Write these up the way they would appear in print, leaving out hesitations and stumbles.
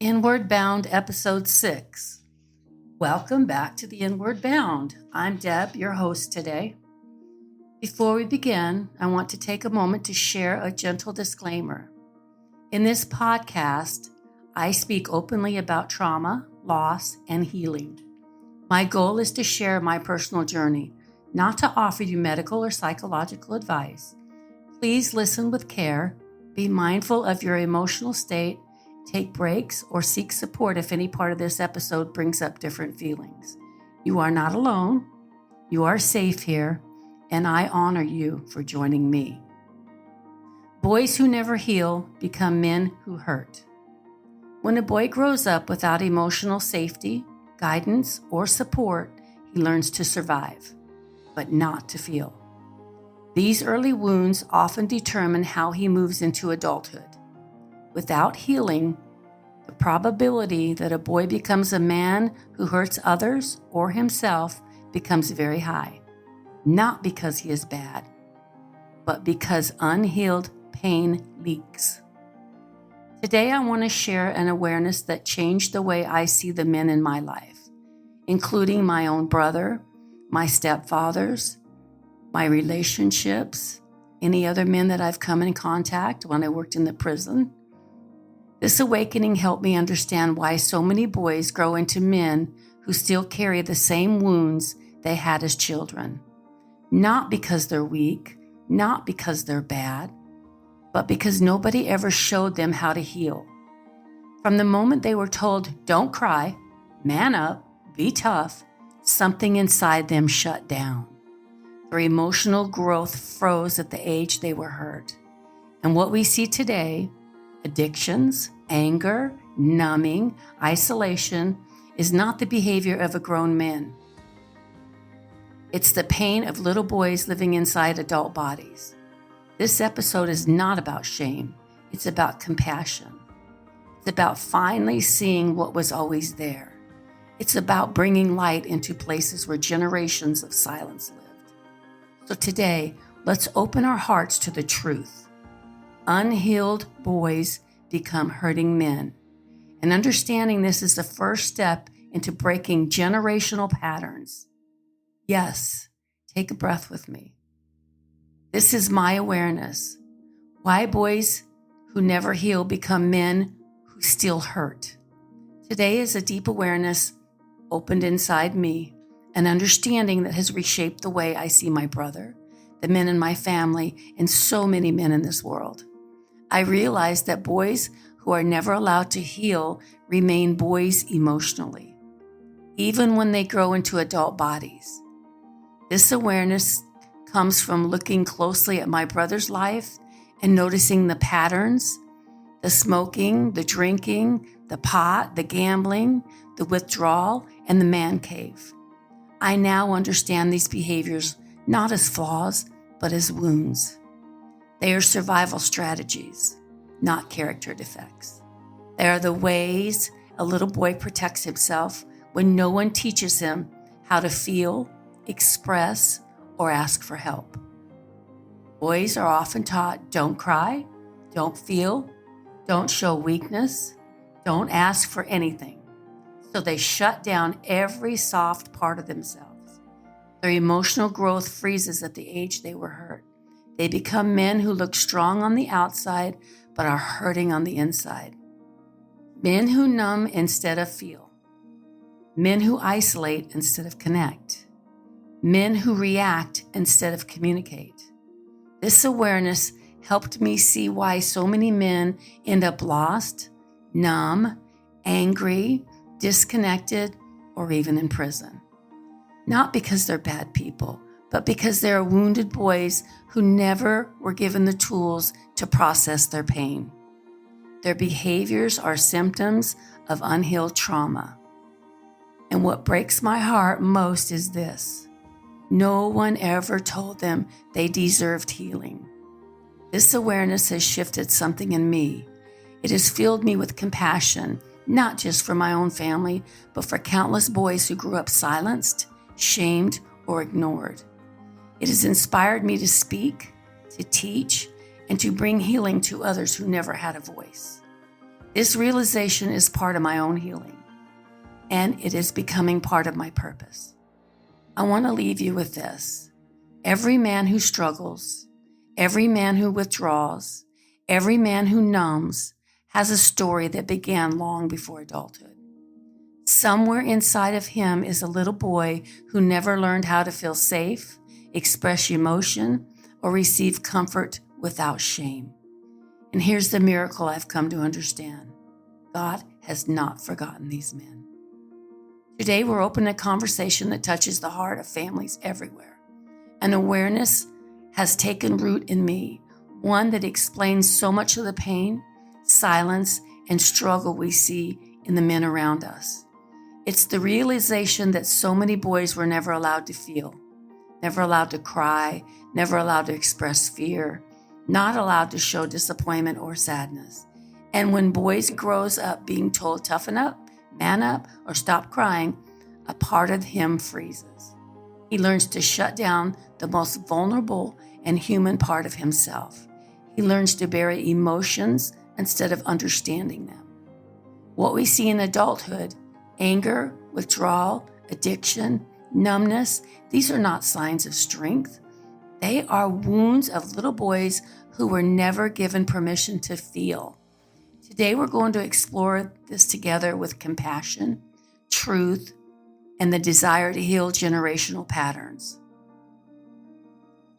Inward Bound, Episode 6. Welcome back to the Inward Bound. I'm Deb, your host today. Before we begin, I want to take a moment to share a gentle disclaimer. In this podcast, I speak openly about trauma, loss, and healing. My goal is to share my personal journey, not to offer you medical or psychological advice. Please listen with care, be mindful of your emotional state, take breaks, or seek support if any part of this episode brings up different feelings. You are not alone. You are safe here, and I honor you for joining me. Boys who never heal become men who hurt. When a boy grows up without emotional safety, guidance, or support, he learns to survive, but not to feel. These early wounds often determine how he moves into adulthood. Without healing, the probability that a boy becomes a man who hurts others or himself becomes very high. Not because he is bad, but because unhealed pain leaks. Today, I want to share an awareness that changed the way I see the men in my life, including my own brother, my stepfathers, my relationships, any other men that I've come in contact when I worked in the prison. This awakening helped me understand why so many boys grow into men who still carry the same wounds they had as children. Not because they're weak, not because they're bad, but because nobody ever showed them how to heal. From the moment they were told, "Don't cry, man up, be tough," something inside them shut down. Their emotional growth froze at the age they were hurt. And what we see today, addictions, anger, numbing, isolation, is not the behavior of a grown man. It's the pain of little boys living inside adult bodies. This episode is not about shame. It's about compassion. It's about finally seeing what was always there. It's about bringing light into places where generations of silence lived. So today, let's open our hearts to the truth. Unhealed boys become hurting men. And understanding this is the first step into breaking generational patterns. Yes, take a breath with me. This is my awareness. Why boys who never heal become men who still hurt. Today is a deep awareness opened inside me, an understanding that has reshaped the way I see my brother, the men in my family, and so many men in this world. I realized that boys who are never allowed to heal remain boys emotionally, even when they grow into adult bodies. This awareness comes from looking closely at my brother's life and noticing the patterns, the smoking, the drinking, the pot, the gambling, the withdrawal, and the man cave. I now understand these behaviors not as flaws, but as wounds. They are survival strategies, not character defects. They are the ways a little boy protects himself when no one teaches him how to feel, express, or ask for help. Boys are often taught, don't cry, don't feel, don't show weakness, don't ask for anything. So they shut down every soft part of themselves. Their emotional growth freezes at the age they were hurt. They become men who look strong on the outside, but are hurting on the inside. Men who numb instead of feel. Men who isolate instead of connect. Men who react instead of communicate. This awareness helped me see why so many men end up lost, numb, angry, disconnected, or even in prison. Not because they're bad people, but because they are wounded boys who never were given the tools to process their pain. Their behaviors are symptoms of unhealed trauma. And what breaks my heart most is this: no one ever told them they deserved healing. This awareness has shifted something in me. It has filled me with compassion, not just for my own family, but for countless boys who grew up silenced, shamed, or ignored. It has inspired me to speak, to teach, and to bring healing to others who never had a voice. This realization is part of my own healing, and it is becoming part of my purpose. I want to leave you with this. Every man who struggles, every man who withdraws, every man who numbs has a story that began long before adulthood. Somewhere inside of him is a little boy who never learned how to feel safe, express emotion, or receive comfort without shame. And here's the miracle I've come to understand. God has not forgotten these men. Today, we're opening a conversation that touches the heart of families everywhere. An awareness has taken root in me, one that explains so much of the pain, silence, and struggle we see in the men around us. It's the realization that so many boys were never allowed to feel, never allowed to cry, never allowed to express fear, not allowed to show disappointment or sadness. And when boys grows up being told toughen up, man up, or stop crying, a part of him freezes. He learns to shut down the most vulnerable and human part of himself. He learns to bury emotions instead of understanding them. What we see in adulthood, anger, withdrawal, addiction, numbness, these are not signs of strength. They are wounds of little boys who were never given permission to feel. Today, we're going to explore this together with compassion, truth, and the desire to heal generational patterns.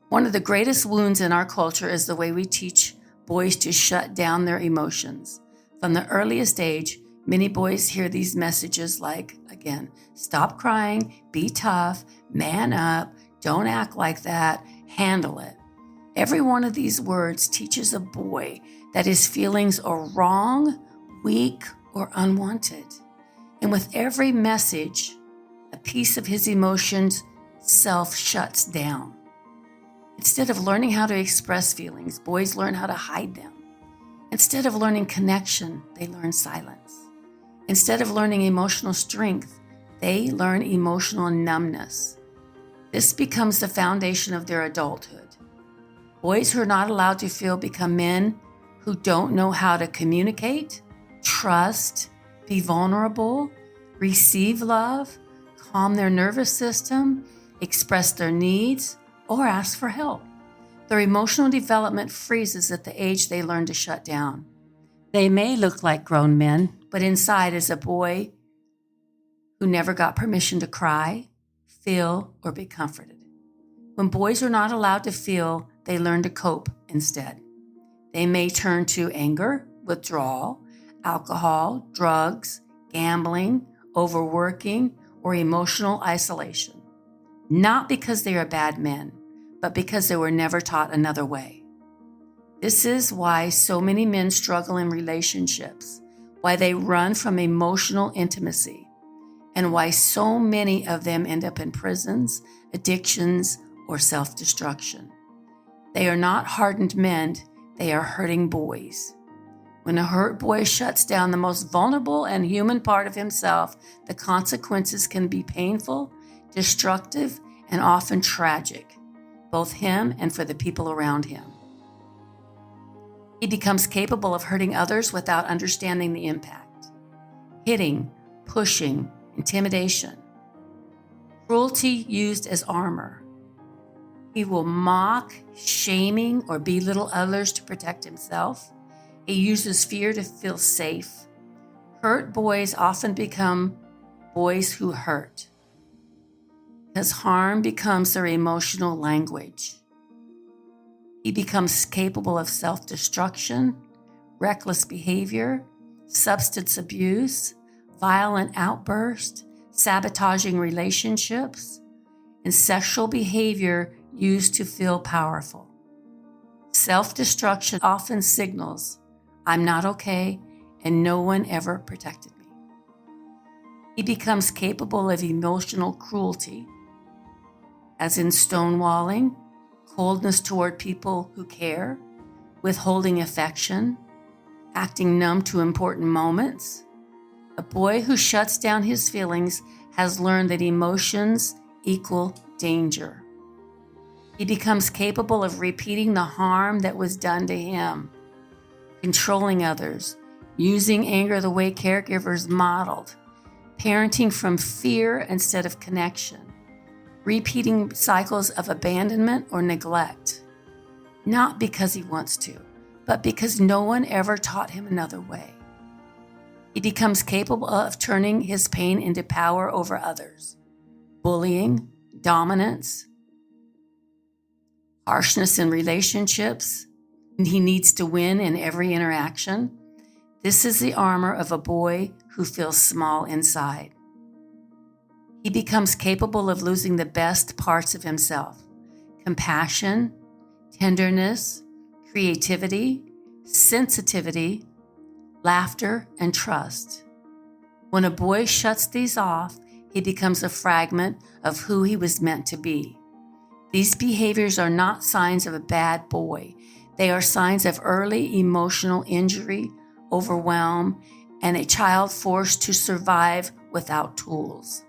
One of the greatest wounds in our culture is the way we teach boys to shut down their emotions. From the earliest age, many boys hear these messages like, again, stop crying, be tough, man up, don't act like that, handle it. Every one of these words teaches a boy that his feelings are wrong, weak, or unwanted. And with every message, a piece of his emotions self shuts down. Instead of learning how to express feelings, boys learn how to hide them. Instead of learning connection, they learn silence. Instead of learning emotional strength, they learn emotional numbness. This becomes the foundation of their adulthood. Boys who are not allowed to feel become men who don't know how to communicate, trust, be vulnerable, receive love, calm their nervous system, express their needs, or ask for help. Their emotional development freezes at the age they learn to shut down. They may look like grown men, but inside is a boy who never got permission to cry, feel, or be comforted. When boys are not allowed to feel, they learn to cope instead. They may turn to anger, withdrawal, alcohol, drugs, gambling, overworking, or emotional isolation. Not because they are bad men, but because they were never taught another way. This is why so many men struggle in relationships, why they run from emotional intimacy, and why so many of them end up in prisons, addictions, or self-destruction. They are not hardened men, they are hurting boys. When a hurt boy shuts down the most vulnerable and human part of himself, the consequences can be painful, destructive, and often tragic, both him and for the people around him. He becomes capable of hurting others without understanding the impact. Hitting, pushing, intimidation. Cruelty used as armor. He will mock, shaming, or belittle others to protect himself. He uses fear to feel safe. Hurt boys often become boys who hurt, because harm becomes their emotional language. He becomes capable of self-destruction, reckless behavior, substance abuse, violent outbursts, sabotaging relationships, and sexual behavior used to feel powerful. Self-destruction often signals, I'm not okay, and no one ever protected me. He becomes capable of emotional cruelty, as in stonewalling, coldness toward people who care, withholding affection, acting numb to important moments. A boy who shuts down his feelings has learned that emotions equal danger. He becomes capable of repeating the harm that was done to him, controlling others, using anger the way caregivers modeled, parenting from fear instead of connection, repeating cycles of abandonment or neglect, not because he wants to, but because no one ever taught him another way. He becomes capable of turning his pain into power over others, bullying, dominance, harshness in relationships, and he needs to win in every interaction. This is the armor of a boy who feels small inside. He becomes capable of losing the best parts of himself: compassion, tenderness, creativity, sensitivity, laughter, and trust. When a boy shuts these off, he becomes a fragment of who he was meant to be. These behaviors are not signs of a bad boy. They are signs of early emotional injury, overwhelm, and a child forced to survive without tools.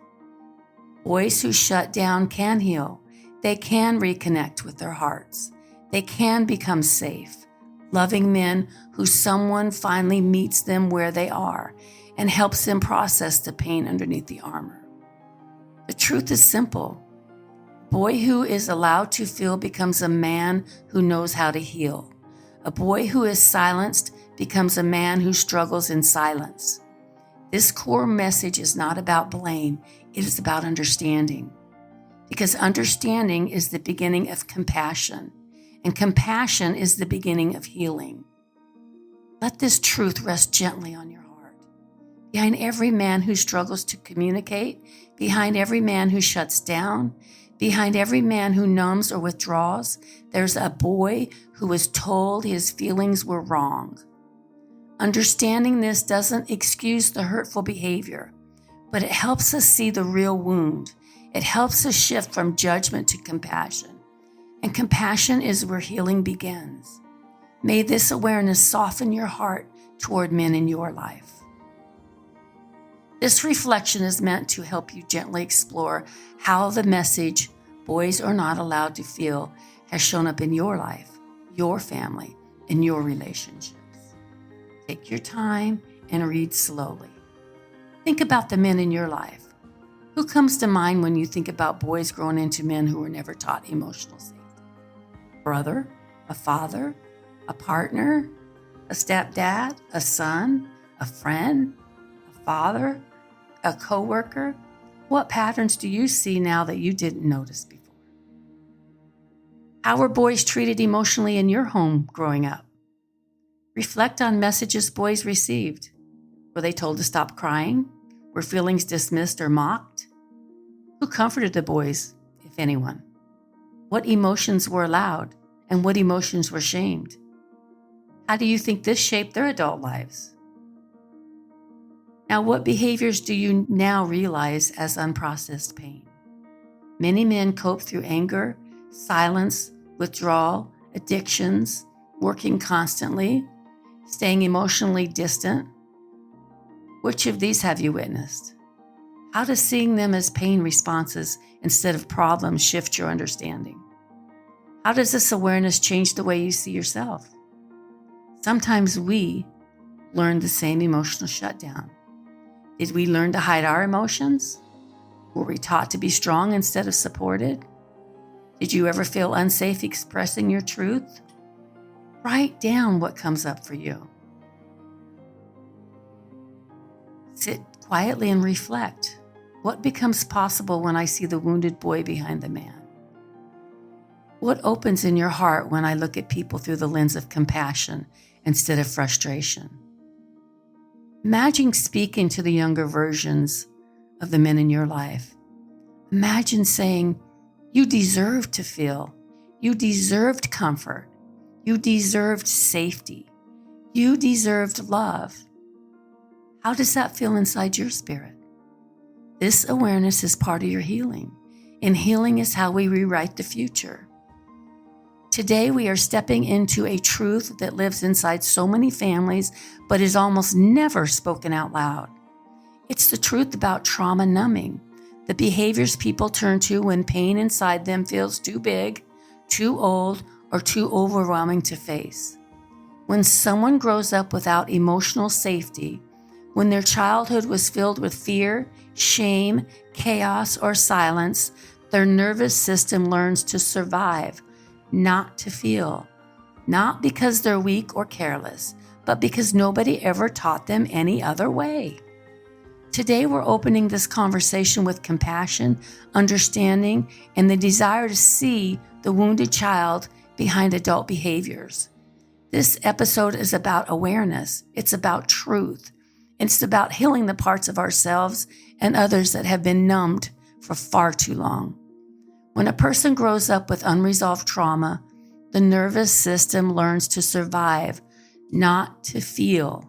Boys who shut down can heal. They can reconnect with their hearts. They can become safe, loving men who someone finally meets them where they are and helps them process the pain underneath the armor. The truth is simple. A boy who is allowed to feel becomes a man who knows how to heal. A boy who is silenced becomes a man who struggles in silence. This core message is not about blame. It is about understanding. Because understanding is the beginning of compassion, and compassion is the beginning of healing. Let this truth rest gently on your heart. Behind every man who struggles to communicate, behind every man who shuts down, behind every man who numbs or withdraws, there's a boy who was told his feelings were wrong. Understanding this doesn't excuse the hurtful behavior, but it helps us see the real wound. It helps us shift from judgment to compassion. And compassion is where healing begins. May this awareness soften your heart toward men in your life. This reflection is meant to help you gently explore how the message, boys are not allowed to feel, has shown up in your life, your family, and your relationships. Take your time and read slowly. Think about the men in your life. Who comes to mind when you think about boys growing into men who were never taught emotional safety? A brother, a father, a partner, a stepdad, a son, a friend, a father, a coworker? What patterns do you see now that you didn't notice before? How were boys treated emotionally in your home growing up? Reflect on messages boys received. Were they told to stop crying? Were feelings dismissed or mocked? Who comforted the boys, if anyone? What emotions were allowed and what emotions were shamed? How do you think this shaped their adult lives? Now, what behaviors do you now realize as unprocessed pain? Many men cope through anger, silence, withdrawal, addictions, working constantly, staying emotionally distant. Which of these have you witnessed? How does seeing them as pain responses instead of problems shift your understanding? How does this awareness change the way you see yourself? Sometimes we learn the same emotional shutdown. Did we learn to hide our emotions? Were we taught to be strong instead of supported? Did you ever feel unsafe expressing your truth? Write down what comes up for you. Sit quietly and reflect. What becomes possible when I see the wounded boy behind the man? What opens in your heart when I look at people through the lens of compassion instead of frustration? Imagine speaking to the younger versions of the men in your life. Imagine saying, you deserved to feel. You deserved comfort. You deserved safety. You deserved love. How does that feel inside your spirit? This awareness is part of your healing, and healing is how we rewrite the future. Today, we are stepping into a truth that lives inside so many families, but is almost never spoken out loud. It's the truth about trauma numbing, the behaviors people turn to when pain inside them feels too big, too old, or too overwhelming to face. When someone grows up without emotional safety, when their childhood was filled with fear, shame, chaos, or silence, their nervous system learns to survive, not to feel. Not because they're weak or careless, but because nobody ever taught them any other way. Today, we're opening this conversation with compassion, understanding, and the desire to see the wounded child behind adult behaviors. This episode is about awareness. It's about truth. It's about healing the parts of ourselves and others that have been numbed for far too long. When a person grows up with unresolved trauma, the nervous system learns to survive, not to feel.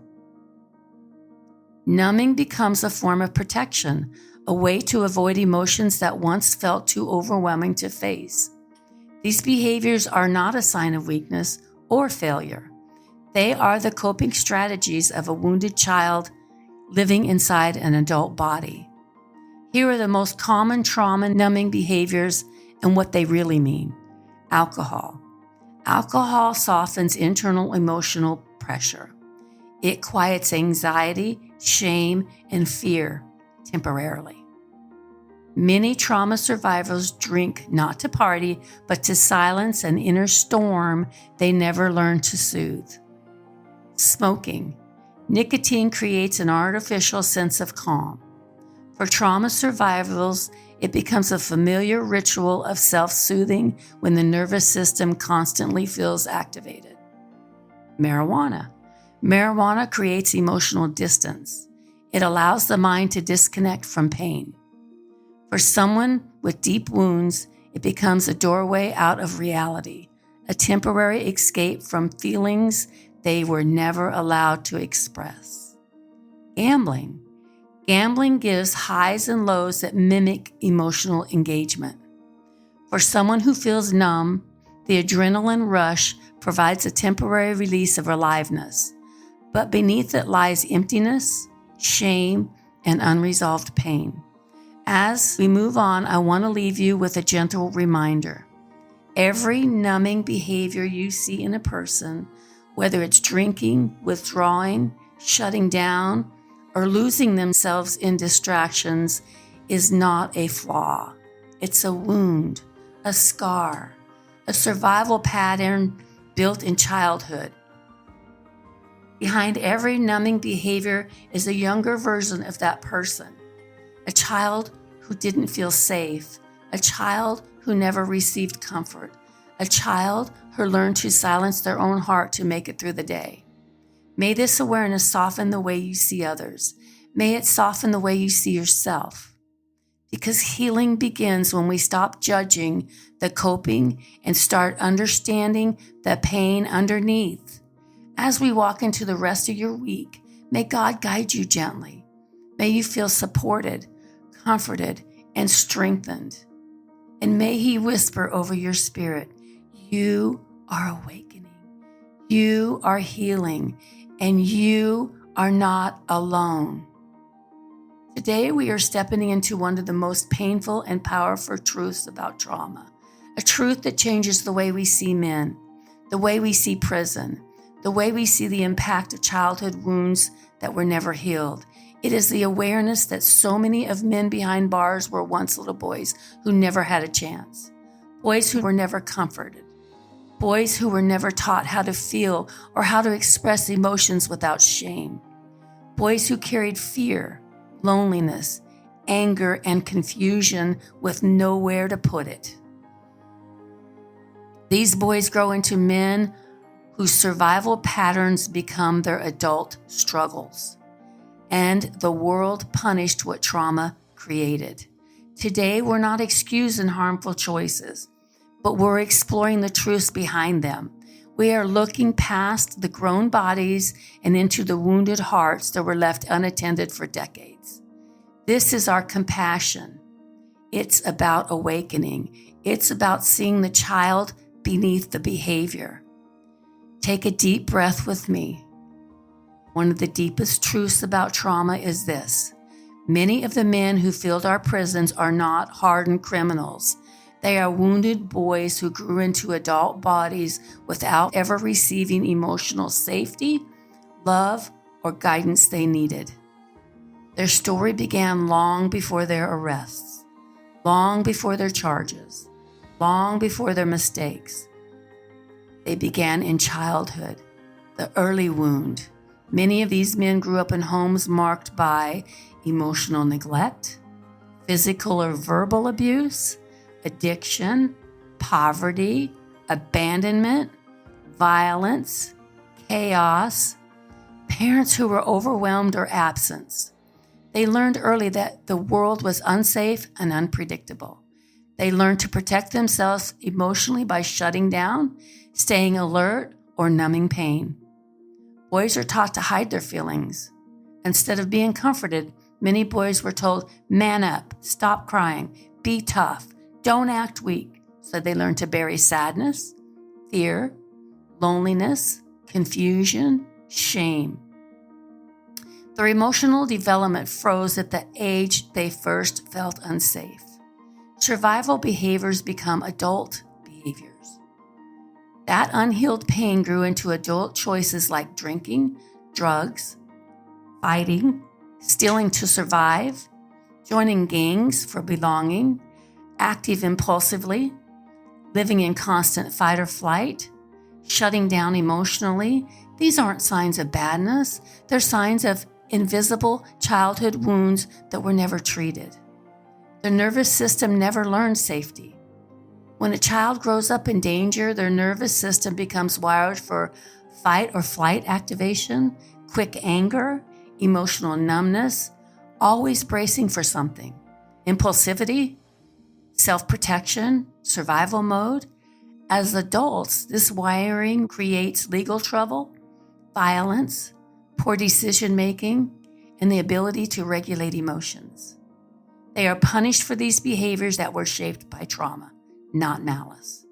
Numbing becomes a form of protection, a way to avoid emotions that once felt too overwhelming to face. These behaviors are not a sign of weakness or failure. They are the coping strategies of a wounded child living inside an adult body. Here are the most common trauma-numbing behaviors and what they really mean. Alcohol. Alcohol softens internal emotional pressure. It quiets anxiety, shame, and fear temporarily. Many trauma survivors drink not to party, but to silence an inner storm they never learned to soothe. Smoking. Nicotine creates an artificial sense of calm. For trauma survivors, it becomes a familiar ritual of self-soothing when the nervous system constantly feels activated. Marijuana. Marijuana creates emotional distance. It allows the mind to disconnect from pain. For someone with deep wounds, it becomes a doorway out of reality, a temporary escape from feelings they were never allowed to express. Gambling. Gambling gives highs and lows that mimic emotional engagement. For someone who feels numb, the adrenaline rush provides a temporary release of aliveness, but beneath it lies emptiness, shame, and unresolved pain. As we move on, I want to leave you with a gentle reminder. Every numbing behavior you see in a person, whether it's drinking, withdrawing, shutting down, or losing themselves in distractions, is not a flaw. It's a wound, a scar, a survival pattern built in childhood. Behind every numbing behavior is a younger version of that person, a child who didn't feel safe, a child who never received comfort, a child who learned to silence their own heart to make it through the day. May this awareness soften the way you see others. May it soften the way you see yourself. Because healing begins when we stop judging the coping and start understanding the pain underneath. As we walk into the rest of your week, may God guide you gently. May you feel supported, comforted, and strengthened. And may He whisper over your spirit, you are awakening, you are healing, and you are not alone. Today, we are stepping into one of the most painful and powerful truths about trauma, a truth that changes the way we see men, the way we see prison, the way we see the impact of childhood wounds that were never healed. It is the awareness that so many of men behind bars were once little boys who never had a chance, boys who were never comforted, boys who were never taught how to feel or how to express emotions without shame, boys who carried fear, loneliness, anger, and confusion with nowhere to put it. These boys grow into men whose survival patterns become their adult struggles, and the world punished what trauma created. Today, we're not excusing harmful choices, but we're exploring the truths behind them. We are looking past the grown bodies and into the wounded hearts that were left unattended for decades. This is our compassion. It's about awakening. It's about seeing the child beneath the behavior. Take a deep breath with me. One of the deepest truths about trauma is this. Many of the men who filled our prisons are not hardened criminals. They are wounded boys who grew into adult bodies without ever receiving emotional safety, love, or guidance they needed. Their story began long before their arrests, long before their charges, long before their mistakes. They began in childhood, the early wound. Many of these men grew up in homes marked by emotional neglect, physical or verbal abuse, addiction, poverty, abandonment, violence, chaos, parents who were overwhelmed or absent. They learned early that the world was unsafe and unpredictable. They learned to protect themselves emotionally by shutting down, staying alert, or numbing pain. Boys are taught to hide their feelings. Instead of being comforted, many boys were told, man up, stop crying, be tough, don't act weak. So they learned to bury sadness, fear, loneliness, confusion, shame. Their emotional development froze at the age they first felt unsafe. Survival behaviors become adult behaviors. That unhealed pain grew into adult choices like drinking, drugs, fighting, stealing to survive, joining gangs for belonging, active impulsively, living in constant fight or flight, shutting down emotionally. These aren't signs of badness. They're signs of invisible childhood wounds that were never treated. The nervous system never learned safety. When a child grows up in danger, their nervous system becomes wired for fight or flight activation, quick anger, emotional numbness, always bracing for something, impulsivity, self-protection, survival mode. As adults, this wiring creates legal trouble, violence, poor decision-making, and the ability to regulate emotions. They are punished for these behaviors that were shaped by trauma, not malice.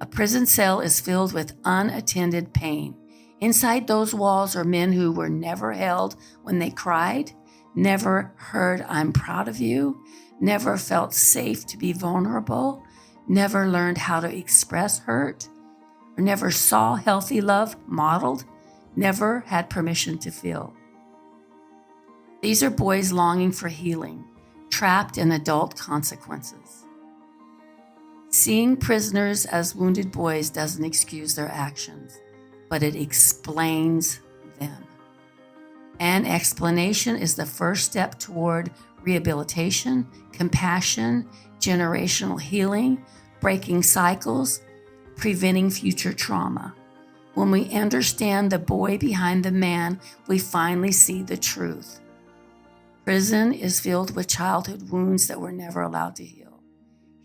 A prison cell is filled with unattended pain. Inside those walls are men who were never held when they cried, never heard "I'm proud of you," never felt safe to be vulnerable, never learned how to express hurt, or never saw healthy love modeled, never had permission to feel. These are boys longing for healing, trapped in adult consequences. Seeing prisoners as wounded boys doesn't excuse their actions, but it explains them. And explanation is the first step toward rehabilitation, compassion, generational healing, breaking cycles, preventing future trauma. When we understand the boy behind the man, we finally see the truth. Prison is filled with childhood wounds that were never allowed to heal.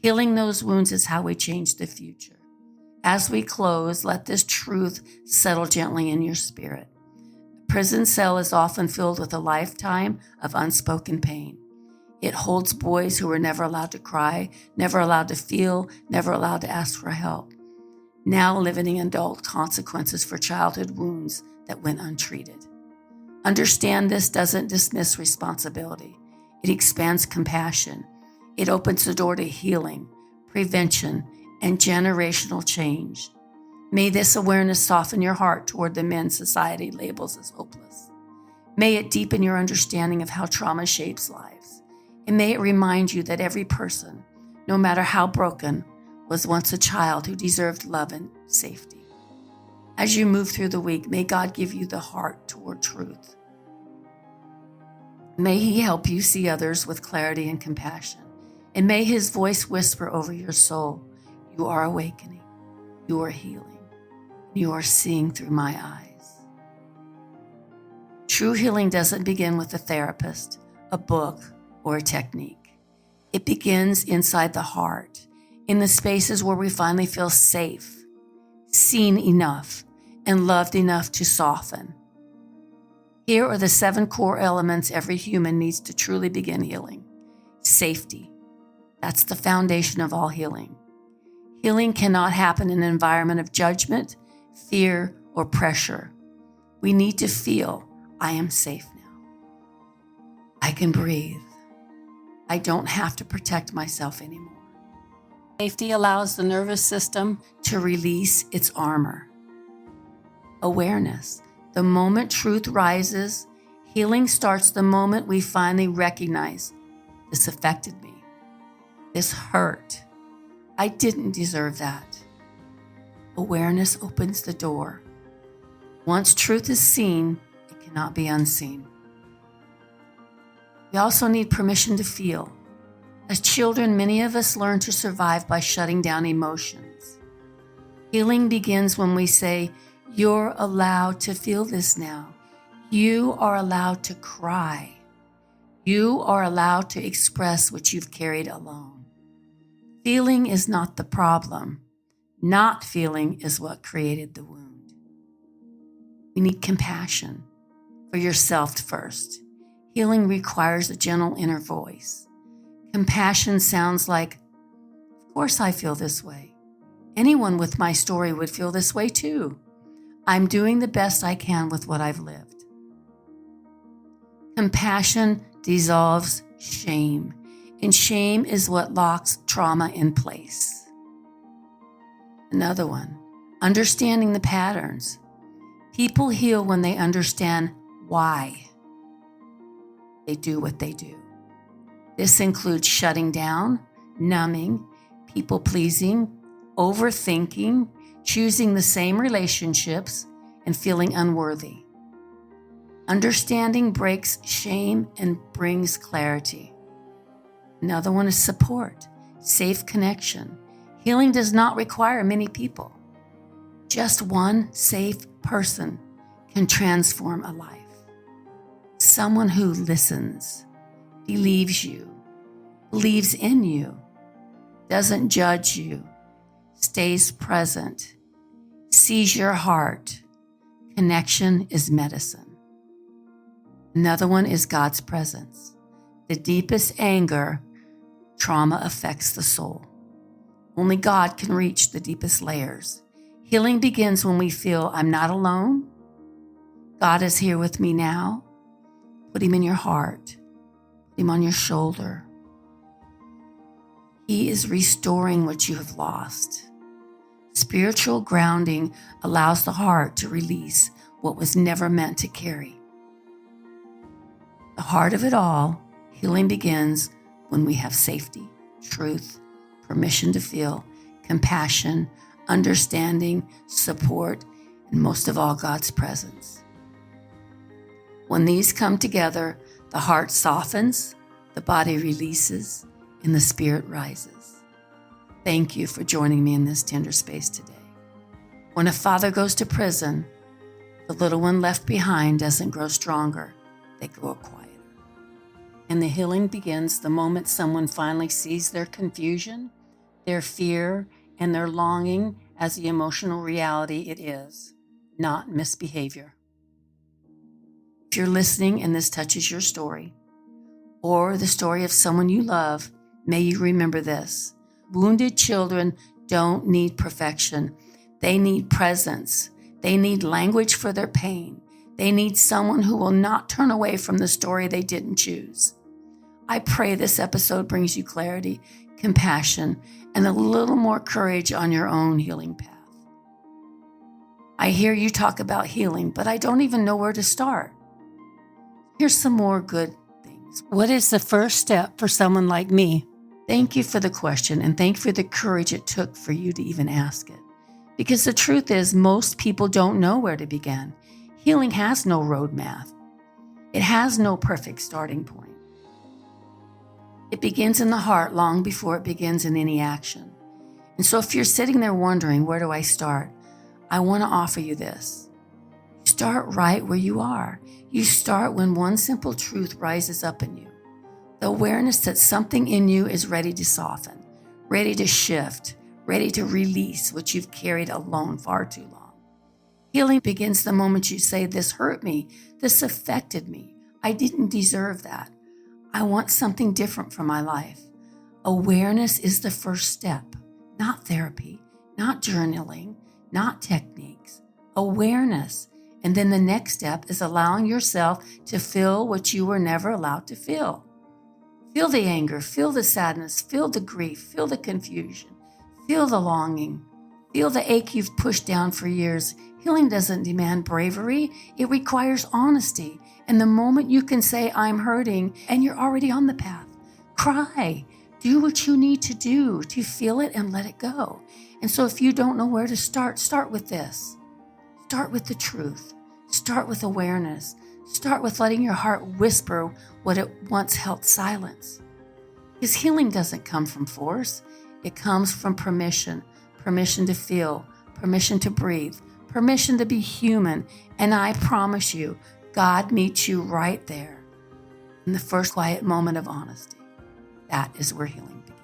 Healing those wounds is how we change the future. As we close, let this truth settle gently in your spirit. A prison cell is often filled with a lifetime of unspoken pain. It holds boys who were never allowed to cry, never allowed to feel, never allowed to ask for help, now living in adult consequences for childhood wounds that went untreated. Understand this doesn't dismiss responsibility. It expands compassion. It opens the door to healing, prevention, and generational change. May this awareness soften your heart toward the men society labels as hopeless. May it deepen your understanding of how trauma shapes lives. And may it remind you that every person, no matter how broken, was once a child who deserved love and safety. As you move through the week, may God give you the heart toward truth. May He help you see others with clarity and compassion. And may His voice whisper over your soul, you are awakening, you are healing, you are seeing through my eyes. True healing doesn't begin with a therapist, a book, or a technique. It begins inside the heart, in the spaces where we finally feel safe, seen enough, and loved enough to soften. Here are the 7 core elements every human needs to truly begin healing. Safety. That's the foundation of all healing. Healing cannot happen in an environment of judgment, fear, or pressure. We need to feel, I am safe now. I can breathe. I don't have to protect myself anymore. Safety allows the nervous system to release its armor. Awareness. The moment truth rises, healing starts the moment we finally recognize this affected me. This hurt. I didn't deserve that. Awareness opens the door. Once truth is seen, it cannot be unseen. We also need permission to feel. As children, many of us learn to survive by shutting down emotions. Healing begins when we say, "You're allowed to feel this now. You are allowed to cry. You are allowed to express what you've carried alone." Feeling is not the problem. Not feeling is what created the wound. We need compassion for yourself first. Healing requires a gentle inner voice. Compassion sounds like, "Of course I feel this way. Anyone with my story would feel this way too. I'm doing the best I can with what I've lived." Compassion dissolves shame, and shame is what locks trauma in place. Another one, understanding the patterns. People heal when they understand why they do what they do. This includes shutting down, numbing, people-pleasing, overthinking, choosing the same relationships, and feeling unworthy. Understanding breaks shame and brings clarity. Another one is support, safe connection. Healing does not require many people. Just one safe person can transform a life. Someone who listens, believes you, believes in you, doesn't judge you, stays present, sees your heart. Connection is medicine. Another one is God's presence. The deepest anger, trauma affects the soul. Only God can reach the deepest layers. Healing begins when we feel, "I'm not alone. God is here with me now." Put him in your heart. Put him on your shoulder. He is restoring what you have lost. Spiritual grounding allows the heart to release what was never meant to carry. The heart of it all, healing begins when we have safety, truth, permission to feel, compassion, understanding, support, and most of all, God's presence. When these come together, the heart softens, the body releases, and the spirit rises. Thank you for joining me in this tender space today. When a father goes to prison, the little one left behind doesn't grow stronger, they grow quieter. And the healing begins the moment someone finally sees their confusion, their fear, and their longing as the emotional reality it is, not misbehavior. If you're listening and this touches your story, or the story of someone you love, may you remember this. Wounded children don't need perfection. They need presence. They need language for their pain. They need someone who will not turn away from the story they didn't choose. I pray this episode brings you clarity, compassion, and a little more courage on your own healing path. I hear you talk about healing, but I don't even know where to start. Here's some more good things. What is the first step for someone like me? Thank you for the question, and thank you for the courage it took for you to even ask it. Because the truth is, most people don't know where to begin. Healing has no roadmap. It has no perfect starting point. It begins in the heart long before it begins in any action. And so if you're sitting there wondering, where do I start? I want to offer you this. Start right where you are. You start when one simple truth rises up in you. The awareness that something in you is ready to soften, ready to shift, ready to release what you've carried alone far too long. Healing begins the moment you say, "This hurt me. This affected me. I didn't deserve that. I want something different for my life." Awareness is the first step, not therapy, not journaling, not techniques. Awareness. And then the next step is allowing yourself to feel what you were never allowed to feel. Feel the anger, feel the sadness, feel the grief, feel the confusion. Feel the longing. Feel the ache you've pushed down for years. Healing doesn't demand bravery. It requires honesty. And the moment you can say, I'm hurting, and you're already on the path, cry. Do what you need to do to feel it and let it go. And so if you don't know where to start with this. Start with the truth. Start with awareness. Start with letting your heart whisper what it once held silence. Because healing doesn't come from force. It comes from permission. Permission to feel. Permission to breathe. Permission to be human. And I promise you, God meets you right there in the first quiet moment of honesty. That is where healing begins.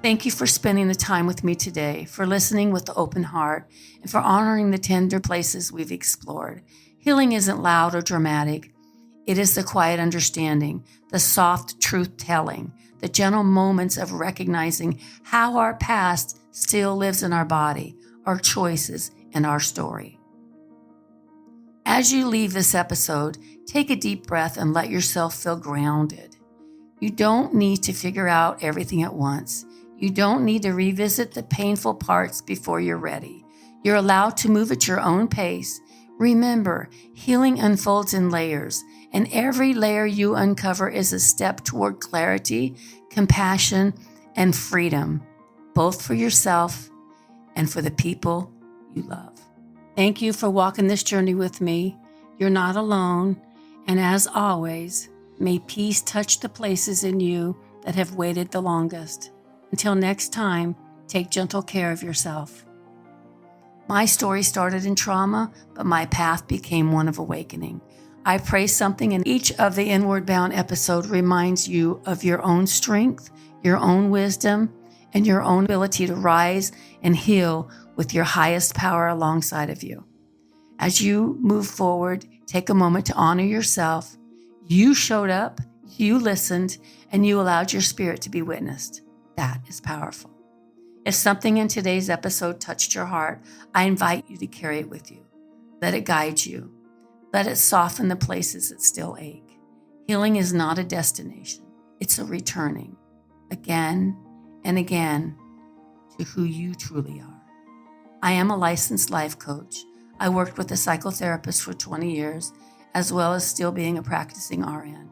Thank you for spending the time with me today, for listening with an open heart, and for honoring the tender places we've explored. Healing isn't loud or dramatic. It is the quiet understanding, the soft truth-telling, the gentle moments of recognizing how our past still lives in our body, our choices, and our story. As you leave this episode, take a deep breath and let yourself feel grounded. You don't need to figure out everything at once. You don't need to revisit the painful parts before you're ready. You're allowed to move at your own pace. Remember, healing unfolds in layers, and every layer you uncover is a step toward clarity, compassion, and freedom, both for yourself and for the people you love. Thank you for walking this journey with me. You're not alone, and as always, may peace touch the places in you that have waited the longest. Until next time, take gentle care of yourself. My story started in trauma, but my path became one of awakening. I pray something in each of the Inward Bound episode reminds you of your own strength, your own wisdom, and your own ability to rise and heal with your highest power alongside of you. As you move forward, take a moment to honor yourself. You showed up, you listened, and you allowed your spirit to be witnessed. That is powerful. If something in today's episode touched your heart, I invite you to carry it with you. Let it guide you. Let it soften the places that still ache. Healing is not a destination. It's a returning again and again to who you truly are. I am a licensed life coach. I worked with a psychotherapist for 20 years, as well as still being a practicing RN.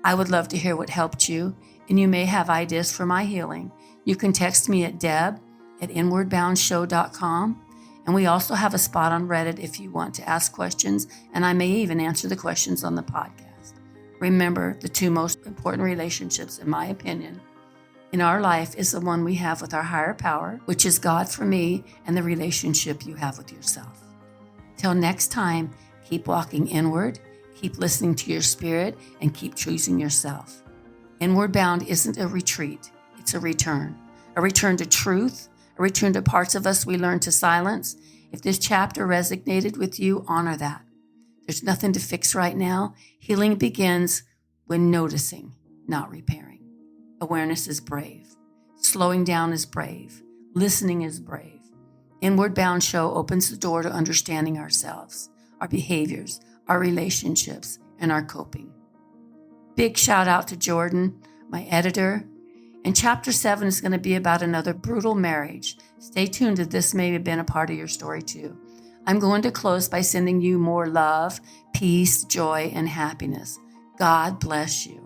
I would love to hear what helped you, and you may have ideas for my healing. You can text me at deb@inwardboundshow.com, and we also have a spot on Reddit if you want to ask questions, and I may even answer the questions on the podcast. Remember, the two most important relationships, in my opinion, in our life is the one we have with our higher power, which is God for me, and the relationship you have with yourself. Till next time, keep walking inward, keep listening to your spirit, and keep choosing yourself. Inward Bound isn't a retreat, it's a return to truth, a return to parts of us we learned to silence. If this chapter resonated with you, honor that. There's nothing to fix right now. Healing begins when noticing, not repairing. Awareness is brave. Slowing down is brave. Listening is brave. Inward Bound Show opens the door to understanding ourselves, our behaviors, our relationships, and our coping. Big shout out to Jordan, my editor. And chapter 7 is going to be about another brutal marriage. Stay tuned, that this may have been a part of your story too. I'm going to close by sending you more love, peace, joy, and happiness. God bless you.